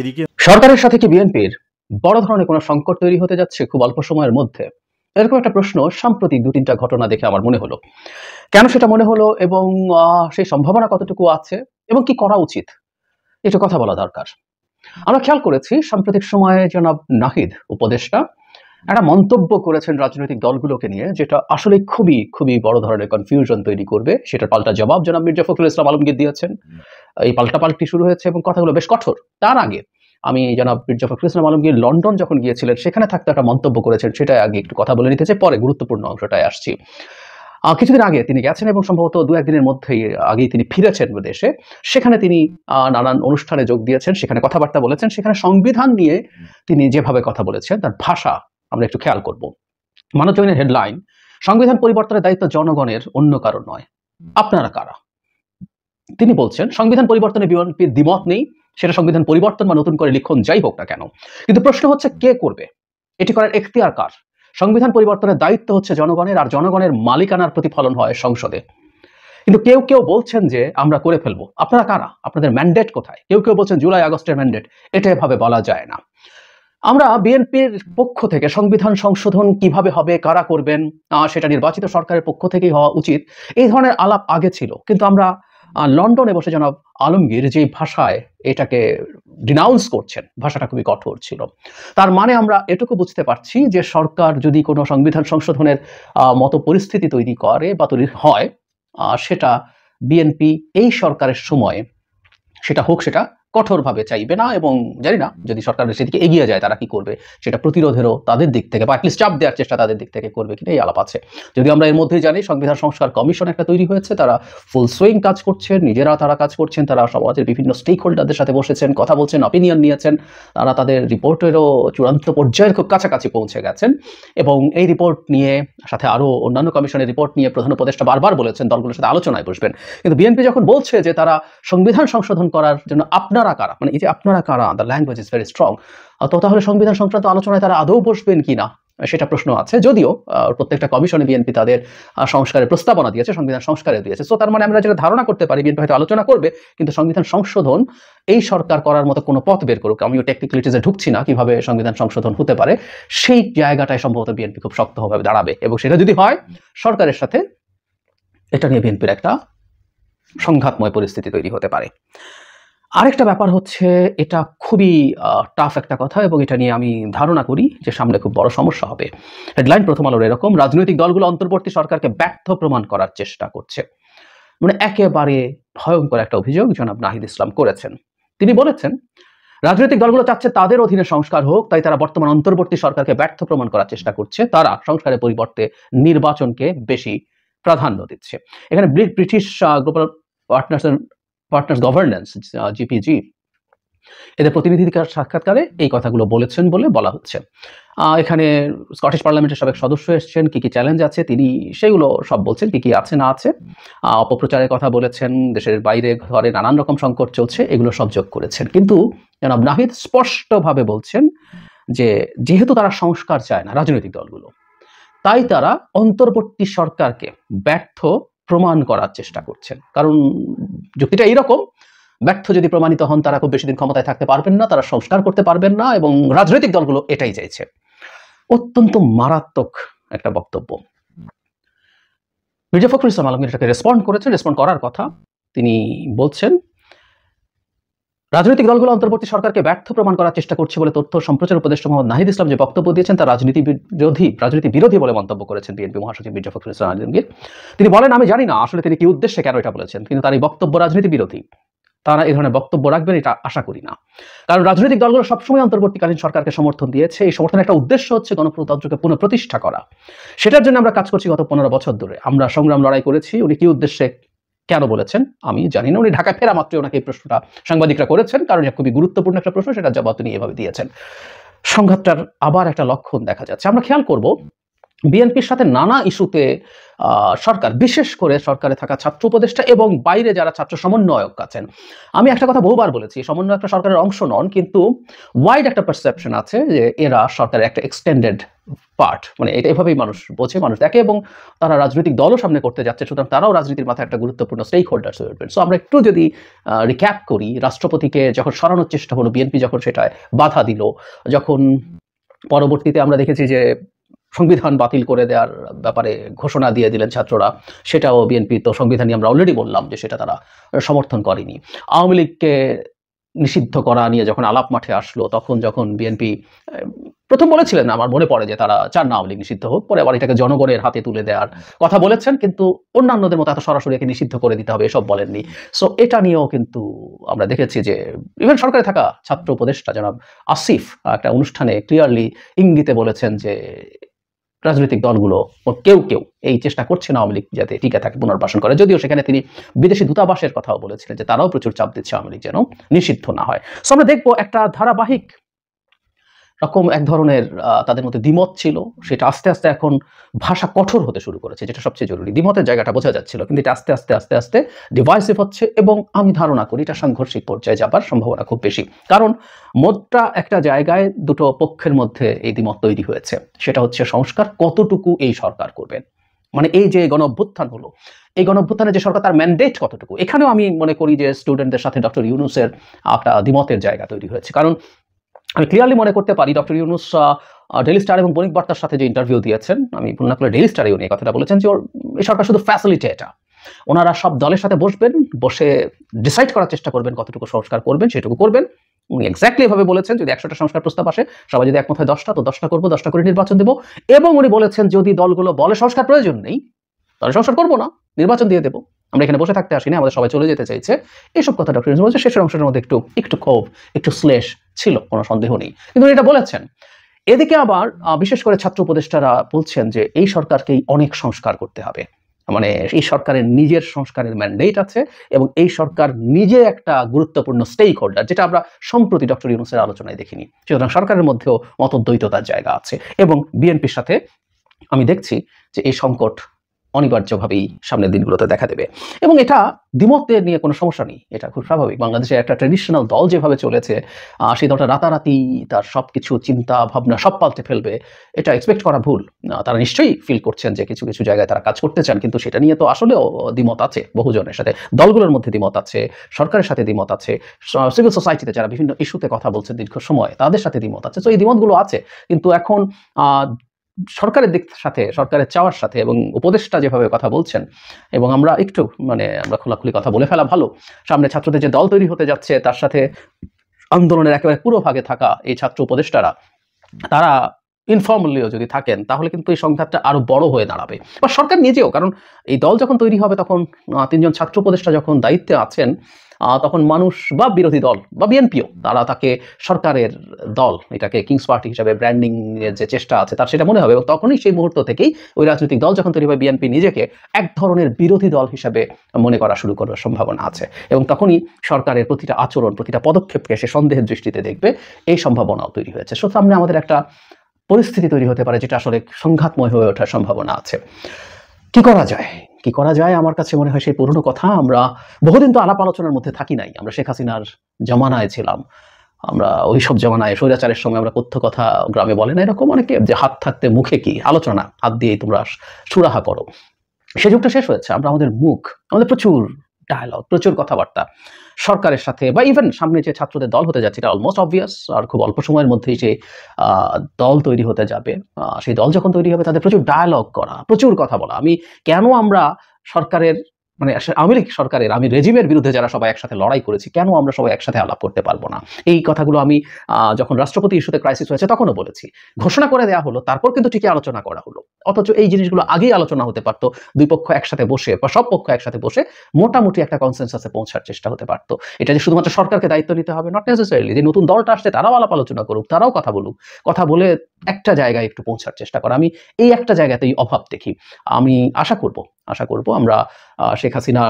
সরকারের সাথে কি বিএনপির বড় ধরনের কোনো সংকট তৈরি হতে যাচ্ছে খুব অল্প সময়ের মধ্যে? এরকম একটা প্রশ্ন সাম্প্রতিক 2-3টা ঘটনা দেখে আমার মনে হলো। কেন সেটা মনে হলো এবং সেই সম্ভাবনা কতটুকু আছে এবং কি করা উচিত, এটা কথা বলা দরকার। আমরা খেয়াল করেছি সাম্প্রতিক সময়ে জনাব নাহিদ উপদেষ্টা একটা মন্তব্য করেছেন রাজনৈতিক দলগুলোকে নিয়ে, যেটা আসলে খুবই খুবই বড় ধরনের কনফিউশন তৈরি করবে। সেটার পাল্টা জবাব জনাব মির্জা ফখরুল ইসলাম আলমগীর দিয়েছেন। এই পাল্টাপাল্টি শুরু হয়েছে এবং কথাগুলো বেশ কঠোর। তার আগে আমি জনাব মির্জা ফখরুল ইসলাম আলমগীর লন্ডন যখন গিয়েছিলেন সেখানে থাকতে একটা মন্তব্য করেছেন, সেটা আগে একটু কথা বলে নিতে চাই, পরে গুরুত্বপূর্ণ অংশটায় আসছি। কিছুদিন আগে তিনি গেছেন এবং সম্ভবত 2-1 দিনের মধ্যেই আগেই তিনি ফিরেছেন দেশে। সেখানে তিনি নানান অনুষ্ঠানে যোগ দিয়েছেন, সেখানে কথাবার্তা বলেছেন। সেখানে সংবিধান নিয়ে তিনি যেভাবে কথা বলেছেন তার ভাষা আমরা একটু খেয়াল করব। মানবজমিনের হেডলাইন, সংবিধান পরিবর্তনের দায়িত্ব জনগণের, অন্য কারো নয়। আপনারা কারা? তিনি বলছেন সংবিধান পরিবর্তনে বিএনপির দ্বিমত নেই, সেটা সংবিধান পরিবর্তন বা নতুন করে লিখন যাই হোক না কেন, কিন্তু প্রশ্ন হচ্ছে কে করবে, এটি করার এখতিয়ার কার? সংবিধান পরিবর্তনের দায়িত্ব হচ্ছে জনগণের, আর জনগণের মালিকানার প্রতিফলন হয় সংসদে। কিন্তু কেউ কেউ বলছেন যে আমরা করে ফেলবো। আপনারা কারা? আপনাদের ম্যান্ডেট কোথায়? কেউ কেউ বলছেন জুলাই আগস্টের ম্যান্ডেট। এটা এভাবে বলা যায় না। আমরা বিএনপির পক্ষ থেকে সংবিধান সংশোধন কিভাবে হবে, কারা করবেন, সেটা নির্বাচিত সরকারের পক্ষ থেকেই হওয়া উচিত, এই ধরনের আলাপ আগে ছিল। কিন্তু আমরা লন্ডনে বসে জনাব আলমগীর যে ভাষায় এটাকে ডিনাউন্স করছেন, ভাষাটা খুবই কঠোর ছিল। তার মানে আমরা এটুকু বুঝতে পারছি যে সরকার যদি কোনো সংবিধান সংশোধনের মতো পরিস্থিতি তৈরি করে বা তৈরি হয়, সেটা বিএনপি এই সরকারের সময় সেটা হোক, সেটা কঠোরভাবে চাইবে না। এবং জানি না যদি সরকারের সেদিকে এগিয়ে যায় তারা কি করবে, সেটা প্রতিরোধেরও তাদের দিক থেকে বা অ্যাটলিস্ট চাপ দেওয়ার চেষ্টা তাদের দিক থেকে করবে কিনা এই আলাপ আছে। যদি আমরা এর মধ্যেই জানি সংবিধান সংস্কার কমিশন একটা তৈরি হয়েছে, তারা ফুল সুইং কাজ করছেন, নিজেরা তারা কাজ করছেন, তারা সমাজের বিভিন্ন স্টেক হোল্ডারদের সাথে বসেছেন, কথা বলছেন, অপিনিয়ন নিয়েছেন, তারা তাদের রিপোর্টেরও চূড়ান্ত পর্যায়ের খুব কাছাকাছি পৌঁছে গেছেন। এবং এই রিপোর্ট নিয়ে সাথে আরও অন্যান্য কমিশনের রিপোর্ট নিয়ে প্রধান উপদেষ্টা বারবার বলেছেন দলগুলোর সাথে আলোচনায় বসবেন। কিন্তু বিএনপি যখন বলছে যে তারা সংবিধান সংশোধন করার জন্য আপনারা কারা, মানে এই যে আপনারা কারা, the language is very strong, তো তাহলে সংবিধান সংক্রান্ত আলোচনায় তারা আদৌ বসবেন কিনা সেটা প্রশ্ন আছে। যদিও প্রত্যেকটা কমিশনে বিএনপি তাদের সংস্কারের প্রস্তাবনা দিয়েছে, সংবিধান সংস্কারে দিয়েছে। সো তার মানে আমরা যেটা ধারণা করতে পারি বিএনপি হয়তো আলোচনা করবে, কিন্তু সংবিধান সংশোধন এই সরকার করার মতো কোনো পথ বের করুক, আমিও টেকনিক্যালিটিজে ঢুকছি না কিভাবে সংবিধান সংশোধন হতে পারে, সেই জায়গাটায় সম্ভবত বিএনপি খুব শক্তভাবে দাঁড়াবে। এবং সেটা যদি হয় সরকারের সাথে, এটা নিয়ে বিএনপির একটা সংঘাতময় পরিস্থিতি তৈরি হতে পারে। আরেকটা ব্যাপার হচ্ছে, এটা খুবই টাফ একটা কথা এবং এটা নিয়ে আমি ধারণা করি যে সামনে খুব বড় সমস্যা হবে। হেডলাইন প্রথম আলোর এরকম, রাজনৈতিক দলগুলো অন্তর্বর্তী সরকারকে ব্যর্থ প্রমাণ করার চেষ্টা করছে। মানে একেবারে ভয়ঙ্কর একটা অভিযোগ জনাব নাহিদ ইসলাম করেছেন। তিনি বলেছেন রাজনৈতিক দলগুলো চাচ্ছে তাদের অধীনে সংস্কার হোক, তাই তারা বর্তমান অন্তর্বর্তী সরকারকে ব্যর্থ প্রমাণ করার চেষ্টা করছে। তারা সংস্কারের পরিবর্তে নির্বাচনকে বেশি প্রাধান্য দিচ্ছে। এখানে British global partners governance GPG এদের প্রতিনিধিদের সাক্ষাৎকারে এই কথাগুলো বলেছেন বলে বলা হচ্ছে। এখানে স্কটিশ পার্লামেন্টের সাবেক সদস্য এসেছেন, কি কি চ্যালেঞ্জ আছে তিনি সেগুলো সব বলছেন, কি কি আছে না আছে। অপপ্রচারের কথা বলেছেন, দেশের বাইরে ঘরে নানান রকম সংকট চলছে, এগুলো সব যোগ করেছেন। কিন্তু জনাব নাহিদ স্পষ্টভাবে বলছেন যে যেহেতু তারা সংস্কার চায় না রাজনৈতিক দলগুলো, তাই তারা অন্তর্বর্তী সরকারকে ব্যর্থ প্রমাণ করার চেষ্টা করছেন। কারণ যুক্তিটা এইরকম, ব্যর্থ যদি প্রমাণিত হন তারা খুব বেশি দিন ক্ষমতায় থাকতে পারবেন না, তারা সংস্কার করতে পারবেন না, এবং রাজনৈতিক দলগুলো এটাই চাইছে। অত্যন্ত মারাত্মক একটা বক্তব্য। মির্জা ফখরুল ইসলাম আলমগীর এটাকে রেসপন্ড করেছেন, রেসপন্ড করার কথা। তিনি বলছেন রাজনৈতিক দলগুলো অন্তর্বর্তী সরকারকে ব্যর্থ প্রমাণ করার চেষ্টা করছে বলে তথ্য সম্প্রচার উপদেষ্টা মোহাম্মদ নাহিদ ইসলাম যে বক্তব্য দিয়েছেন তা রাজনীতি বিরোধী বলে মন্তব্য করেছেন বিএনপি মহাসচিব মির্জা ফখরুল ইসলাম আলমগীর। তিনি বলেন আমি জানি না আসলে তিনি কি উদ্দেশ্যে কেন এটা বলেছেন, কিন্তু তার এই বক্তব্য রাজনীতি বিরোধী। তারা এই ধরনের বক্তব্য রাখবেন এটা আশা করি না, কারণ রাজনৈতিক দলগুলো সবসময় অন্তর্বর্তীকালীন সরকারকে সমর্থন দিয়েছে। এই সমর্থনের একটা উদ্দেশ্য হচ্ছে গণতন্ত্রকে পুনঃপ্রতিষ্ঠা করা। সেটার জন্য আমরা কাজ করছি গত 15 বছর ধরে। আমরা সংগ্রাম লড়াই করেছি। উনি কি উদ্দেশ্যে কেন বলেছেন আমি জানি না। উনি ঢাকা ফেরা মাত্র ওনাকে এই প্রশ্নটা সাংবাদিকরা করেছেন, কারণ এটা খুবই গুরুত্বপূর্ণ একটা প্রশ্ন, সেটার জবাব তিনি এভাবে দিয়েছেন। সংঘাতটার আবার একটা লক্ষণ দেখা যাচ্ছে। আমরা খেয়াল করব বিএনপির সাথে নানা ইস্যুতে সরকার, বিশেষ করে সরকারে থাকা ছাত্র উপদেষ্টা এবং বাইরে যারা ছাত্র সমন্বয়ক আছেন, আমি একটা কথা বহুবার বলেছি, সমন্বয়কটা সরকারের অংশ নন, কিন্তু ওয়াইড একটা পারসেপশন আছে যে এরা সরকারের একটা এক্সটেন্ডেড পার্ট, মানে এটা এভাবেই মানুষ বোঝে, মানুষ দেখে, এবং তারা রাজনৈতিক দলও সামনে করতে যাচ্ছে, সুতরাং তারাও রাজনীতির মাথায় একটা গুরুত্বপূর্ণ স্টেক হোল্ডার্স হয়ে উঠবেন। সো আমরা একটু যদি রিক্যাপ করি, রাষ্ট্রপতিকে যখন সরানোর চেষ্টা হলো, বিএনপি যখন সেটায় বাধা দিল, যখন পরবর্তীতে আমরা দেখেছি যে সংবিধান বাতিল করে দেওয়ার ব্যাপারে ঘোষণা দিয়ে দিলেন ছাত্ররা, সেটাও বিএনপি তো সংবিধানই আমরা অলরেডি বললাম যে সেটা তারা সমর্থন করেনি। আওয়ামী লীগকে নিষিদ্ধ করা নিয়ে যখন আলাপ মাঠে আসলো, তখন যখন বিএনপি প্রথম বলেছিলেন, আমার মনে পড়ে যে তারা চান না আওয়ামী লীগ নিষিদ্ধ হোক, পরে আবার এটাকে জনগণের হাতে তুলে দেওয়ার কথা বলেছেন, কিন্তু অন্যান্যদের মতো এত সরাসরি একে নিষিদ্ধ করে দিতে হবে এসব বলেননি। সো এটা নিয়েও কিন্তু আমরা দেখেছি যে ইভেন সরকারে থাকা ছাত্র উপদেষ্টা জনাব আসিফ একটা অনুষ্ঠানে ক্লিয়ারলি ইঙ্গিতে বলেছেন যে রাজনৈতিক দলগুলো কেউ এই চেষ্টা করছে না আওয়ামী লীগ যাতে টিকে থাকে, পুনর্বাসন করে। যদিও সেখানে তিনি বিদেশি দূতাবাসের কথাও বলেছিলেন যে তারাও প্রচুর চাপ দিচ্ছে আওয়ামী লীগ যেন নিষিদ্ধ না হয়। সো আমরা দেখবো একটা ধারাবাহিক রকম এক ধরনের তাদের মধ্যে দ্বিমত ছিল, সেটা আস্তে আস্তে এখন ভাষা কঠোর হতে শুরু করেছে, যেটা সবচেয়ে জরুরি। দ্বিমতের জায়গাটা বোঝা যাচ্ছিল, কিন্তু এটা আস্তে আস্তে ডিভাইসিভ হচ্ছে, এবং আমি ধারণা করি এটা সাংঘর্ষিক পর্যায়ে যাবার সম্ভাবনা খুব বেশি। কারণ মোটটা একটা জায়গায় দুটো পক্ষের মধ্যে এই দ্বিমত তৈরি হয়েছে, সেটা হচ্ছে সংস্কার কতটুকু এই সরকার করবেন। মানে এই যে গণ অভ্যুত্থান হলো, এই গণ অভ্যুত্থানের যে সরকার, তার ম্যান্ডেট কতটুকু। এখানেও আমি মনে করি যে স্টুডেন্টদের সাথে ডক্টর ইউনূসের একটা দ্বিমতের জায়গা তৈরি হয়েছে। কারণ আমি ক্লিয়ারলি মনে করতে পারি ডক্টর ইউনূস ডেইলি স্টার এবং বণিক বার্তার সাথে যে ইন্টারভিউ দিয়েছেন, আমি ভুল না করলে ডেইলি স্টারে উনি এই কথাটা বলেছেন যে এই সরকার শুধু ফ্যাসিলিটেটর, ওনারা সব দলের সাথে বসবেন, বসে ডিসাইড করার চেষ্টা করবেন কতটুকু সংস্কার করবেন, সেটুকু করবেন। উনি এক্স্যাক্টলি এভাবে বলেছেন যদি 100টা সংস্কার প্রস্তাব আসে, সবাই যদি একমত হয় 10টা, তো 10টা করবো, 10টা করে নির্বাচন দেবো। এবং উনি বলেছেন যদি দলগুলো বলে সংস্কার প্রয়োজন নেই, তাহলে সংস্কার করবো না, নির্বাচন দিয়ে দেবো, আমরা এখানে বসে থাকতে আসিনি, আমাদের সবাই চলে যেতে চাইছে। এইসব কথা ডক্টর ইউনূস বলেছে। শেষের অংশের মধ্যে একটু ক্ষোভ, একটু শ্লেষ ছিল, কোনো সন্দেহ নেই, কিন্তু এটা বলেছেন। এদিকে আবার বিশেষ করে ছাত্র উপদেষ্টারা বলছেন যে এই সরকারকেই অনেক সংস্কার করতে হবে, মানে এই সরকারের নিজের সংস্কারের ম্যান্ডেট আছে, এবং এই সরকার নিজে একটা গুরুত্বপূর্ণ স্টেক হোল্ডার, যেটা আমরা সম্প্রতি ডক্টর ইউনূসের আলোচনায় দেখিনি। সুতরাং সরকারের মধ্যেও মতদ্বৈততার জায়গা আছে, এবং বিএনপির সাথে আমি দেখছি যে এই সংকট অনিবার্যভাবেই সামনের দিনগুলোতে দেখা দেবে। এবং এটা দ্বিমতের নিয়ে কোনো সমস্যা নেই, এটা খুব স্বাভাবিক। বাংলাদেশে একটা ট্রেডিশনাল দল যেভাবে চলেছে, সেই দলটা রাতারাতি তার সবকিছু চিন্তা ভাবনা সব পাল্টে ফেলবে, এটা এক্সপেক্ট করা ভুল। তারা নিশ্চয়ই ফিল করছেন যে কিছু কিছু জায়গায় তারা কাজ করতে চান, কিন্তু সেটা নিয়ে তো আসলেও দ্বিমত আছে, বহুজনের সাথে, দলগুলোর মধ্যে দ্বিমত আছে, সরকারের সাথে দ্বিমত আছে, সিভিল সোসাইটিতে যারা বিভিন্ন ইস্যুতে কথা বলছেন দীর্ঘ সময় তাদের সাথে দ্বিমত আছে। তো এই দ্বিমতগুলো আছে, কিন্তু এখন সরকারের দিক সাথে, সরকারের চাওয়ার সাথে এবং উপদেষ্টা যেভাবে কথা বলছেন, এবং আমরা একটু আমরা খোলাখুলি কথা বলে ফেলা ভালো। সামনে ছাত্রদের যে দল তৈরি হতে যাচ্ছে, তার সাথে আন্দোলনের একেবারে পুরো ভাগে থাকা এই ছাত্র উপদেষ্টারা, তারা ইনফর্মালিও যদি থাকেন তাহলে কিন্তু এই সংঘাতটা আরো বড় হয়ে দাঁড়াবে, বা সরকার নিজেও। কারণ এই দল যখন তৈরি হবে, তখন 3জন ছাত্র উপদেষ্টা যখন দায়িত্বে আছেন, তখন মানুষ বা বিরোধী দল বা বিএনপিও তারা তাকে সরকারের দল, এটাকে কিংস পার্টি হিসাবে ব্র্যান্ডিং এর যে চেষ্টা আছে তার সেটা মনে হবে, এবং তখনই সেই মুহূর্ত থেকেই ওই রাজনৈতিক দল যখন তৈরি হবে, বিএনপি নিজেকে এক ধরনের বিরোধী দল হিসাবে মনে করা শুরু করার সম্ভাবনা আছে, এবং তখনই সরকারের প্রতিটা আচরণ, প্রতিটা পদক্ষেপকে সে সন্দেহের দৃষ্টিতে দেখবে, এই সম্ভাবনাও তৈরি হয়েছে। সো সামনে আমাদের একটা পরিস্থিতি তৈরি হতে পারে যেটা আসলে সংঘাতময় হয়ে ওঠার সম্ভাবনা আছে। কি করা যায় আমার কাছে মনে হয় সেই পুরনো কথা। আমরা বহুদিন তো আলাপ আলোচনার মধ্যে থাকি নাই, আমরা শেখ হাসিনার জমানায় ছিলাম, আমরা ওইসব জমানায় স্বৈরাচারের সময় আমরা কথ্য কথা গ্রামে বলে না এরকম অনেকে, যে হাত থাকতে মুখে কি আলোচনা, হাত দিয়েই তোমরা সুরাহা করো, সে যুগটা শেষ হয়েছে। আমরা আমাদের প্রচুর ডায়ালগ, প্রচুর কথাবার্তা সরকারের সাথে, বা ইভেন সামনে যে ছাত্রদের দল হতে যাচ্ছে, এটা অলমোস্ট অবভিয়াস, আর খুব অল্প সময়ের মধ্যেই যে দল তৈরি হতে যাবে, সেই দল যখন তৈরি হবে তাদের প্রচুর ডায়ালগ করা, প্রচুর কথা বলা। আমরা সরকারের আওয়ামী লীগ সরকারের, আমি রেজিমের বিরুদ্ধে যারা সবাই একসাথে লড়াই করেছি, কেন আমরা সবাই একসাথে আলাপ করতে পারবো না? এই কথাগুলো আমি যখন রাষ্ট্রপতি ইস্যুতে ক্রাইসিস হয়েছে তখনও বলেছি। ঘোষণা করে দেওয়া হলো, তারপর কিন্তু ঠিকই আলোচনা করা হলো, অথচ এই জিনিসগুলো আগেই আলোচনা হতে পারতো, দুই পক্ষ একসাথে বসে বা সব পক্ষ একসাথে বসে মোটামুটি একটা কনসেনসাসে পৌঁছার চেষ্টা হতে পারতো। এটা যে শুধুমাত্র সরকারকে দায়িত্ব নিতে হবে, নট নেসেসারিলি। যে নতুন দলটা আসছে তারাও আলাপ আলোচনা করুক, তারাও কথা বলুক, কথা বলে একটা জায়গায় একটু পৌঁছার চেষ্টা করা। আমি এই একটা জায়গাতেই অভাব দেখি। আমি আশা করব আমরা শেখ হাসিনা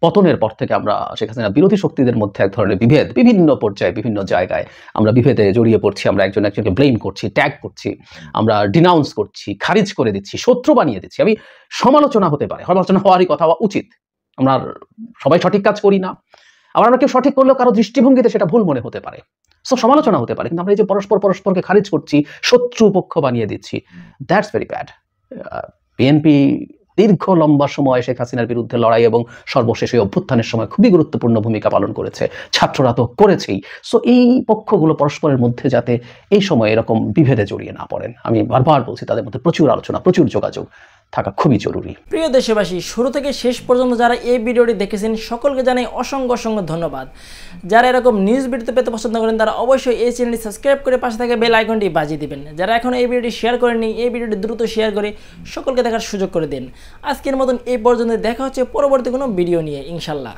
পতনের পর থেকে আমরা শেখ হাসিনা বিরোধী শক্তিদের মধ্যে এক ধরনের বিভেদ, বিভিন্ন পর্যায়ে বিভিন্ন জায়গায় আমরা বিভেদে জড়িয়ে পড়ছি, আমরা একজনকে ব্লেম করছি, ট্যাগ করছি, আমরা ডিনাউন্স করছি, খারিজ করে দিচ্ছি, শত্রু বানিয়ে দিচ্ছি। সমালোচনা হতে পারে, সমালোচনা হওয়ারই কথা, হওয়া উচিত। আমরা সবাই সঠিক কাজ করি না, আবার আমরা কেউ সঠিক করলেও কারো দৃষ্টিভঙ্গিতে সেটা ভুল মনে হতে পারে, সমালোচনা হতে পারে, কিন্তু আমরা এই যে পরস্পরকে খারিজ করছি, শত্রু পক্ষ বানিয়ে দিচ্ছি, দ্যাটস ভেরি ব্যাড। বিএনপি দীর্ঘ লম্বা সময় শেখ হাসিনার বিরুদ্ধে লড়াই এবং সর্বশেষ অভ্যুত্থানের সময় খুবই গুরুত্বপূর্ণ ভূমিকা পালন করেছে, ছাত্ররা তো করেছেই। সো এই পক্ষগুলো পরস্পরের মধ্যে যাতে এই সময় এরকম বিভেদে জড়িয়ে না পড়েন, আমি বারবার বলছি, তাদের মধ্যে প্রচুর আলোচনা, প্রচুর যোগাযোগ থাকা খুবই জরুরি। প্রিয় দেশবাসী, শুরু থেকে শেষ পর্যন্ত যারা এই ভিডিওটি দেখেছেন সকলকে জানাই অসংখ্য ধন্যবাদ। যারা এরকম নিউজ ভিডিওতে পেতে পছন্দ করেন তারা অবশ্যই এই চ্যানেলটি সাবস্ক্রাইব করে পাশে থাকা বেল আইকনটি বাজিয়ে দিবেন। যারা এখন এই ভিডিওটি শেয়ার করেননি, এই ভিডিওটি দ্রুত শেয়ার করে সকলকে দেখার সুযোগ করে দিন। আজকের মতন এই পর্যন্ত, দেখা হচ্ছে পরবর্তী কোনো ভিডিও নিয়ে ইনশাল্লাহ।